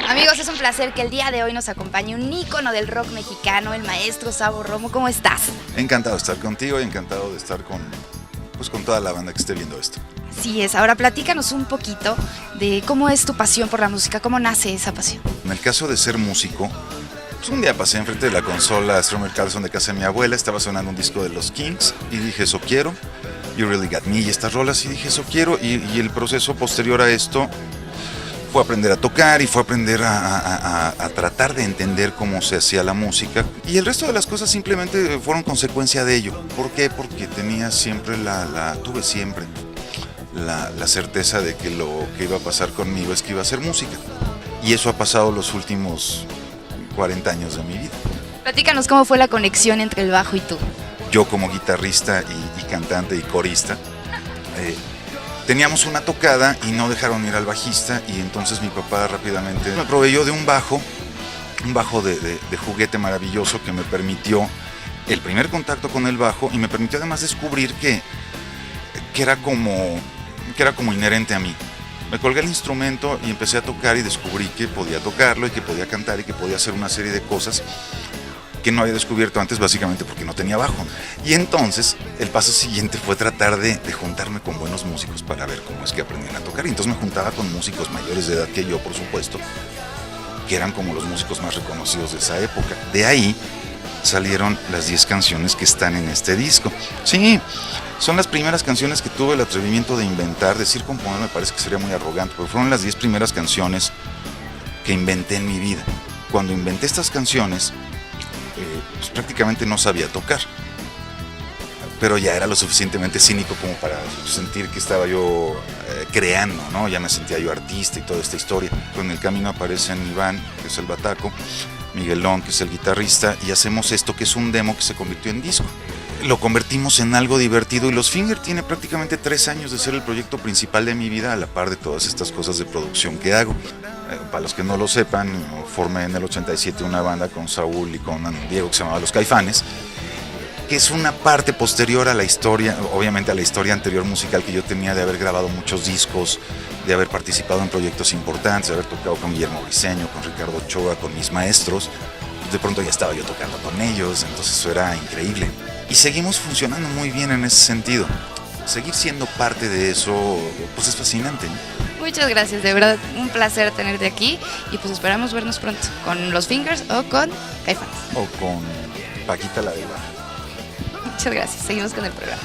Amigos, es un placer que el día de hoy nos acompañe un ícono del rock mexicano, el maestro Sabo Romo. ¿Cómo estás? Encantado de estar contigo y encantado de estar con toda la banda que esté viendo esto. Así es, ahora platícanos un poquito de cómo es tu pasión por la música, cómo nace esa pasión. En el caso de ser músico, pues un día pasé enfrente de la consola Stromer Carlson de casa de mi abuela, estaba sonando un disco de los Kings y dije, eso quiero, You Really Got Me y estas rolas, y dije, eso quiero, y el proceso posterior a esto fue aprender a tocar y fue aprender a tratar de entender cómo se hacía la música, y el resto de las cosas simplemente fueron consecuencia de ello. ¿Por qué? Porque tenía siempre tuve siempre la certeza de que lo que iba a pasar conmigo es que iba a ser música, y eso ha pasado los últimos 40 años de mi vida. Platícanos cómo fue la conexión entre el bajo y tú. Yo como guitarrista y cantante y corista, teníamos una tocada y no dejaron ir al bajista, y entonces mi papá rápidamente me proveyó de un bajo de juguete maravilloso que me permitió el primer contacto con el bajo, y me permitió además descubrir que era como inherente a mí. Me colgué el instrumento y empecé a tocar, y descubrí que podía tocarlo y que podía cantar y que podía hacer una serie de cosas que no había descubierto antes, básicamente porque no tenía bajo. Y entonces el paso siguiente fue tratar de juntarme con buenos músicos para ver cómo es que aprendían a tocar. Y entonces me juntaba con músicos mayores de edad que yo, por supuesto, que eran como los músicos más reconocidos de esa época. De ahí salieron las 10 canciones que están en este disco. Sí, son las primeras canciones que tuve el atrevimiento de inventar. Decir componer me parece que sería muy arrogante, pero fueron las 10 primeras canciones que inventé en mi vida. Cuando inventé estas canciones, pues prácticamente no sabía tocar, pero ya era lo suficientemente cínico como para sentir que estaba yo creando, ¿no? Ya me sentía yo artista y toda esta historia. En el camino aparecen Iván, que es el bataco, Miguelón, que es el guitarrista, y hacemos esto que es un demo que se convirtió en disco. Lo convertimos en algo divertido, y Los Finger tiene prácticamente 3 años de ser el proyecto principal de mi vida, a la par de todas estas cosas de producción que hago. Para los que no lo sepan, formé en el 87 una banda con Saúl y con Diego que se llamaba Los Caifanes, que es una parte posterior a la historia, obviamente a la historia anterior musical que yo tenía de haber grabado muchos discos, de haber participado en proyectos importantes, de haber tocado con Guillermo Briseño, con Ricardo Ochoa, con mis maestros. De pronto ya estaba yo tocando con ellos, entonces eso era increíble. Y seguimos funcionando muy bien en ese sentido. Seguir siendo parte de eso, pues es fascinante, ¿no? Muchas gracias, de verdad, un placer tenerte aquí, y pues esperamos vernos pronto con Los Fingers o con Caifanes. O con Paquita la Diva. Muchas gracias, seguimos con el programa.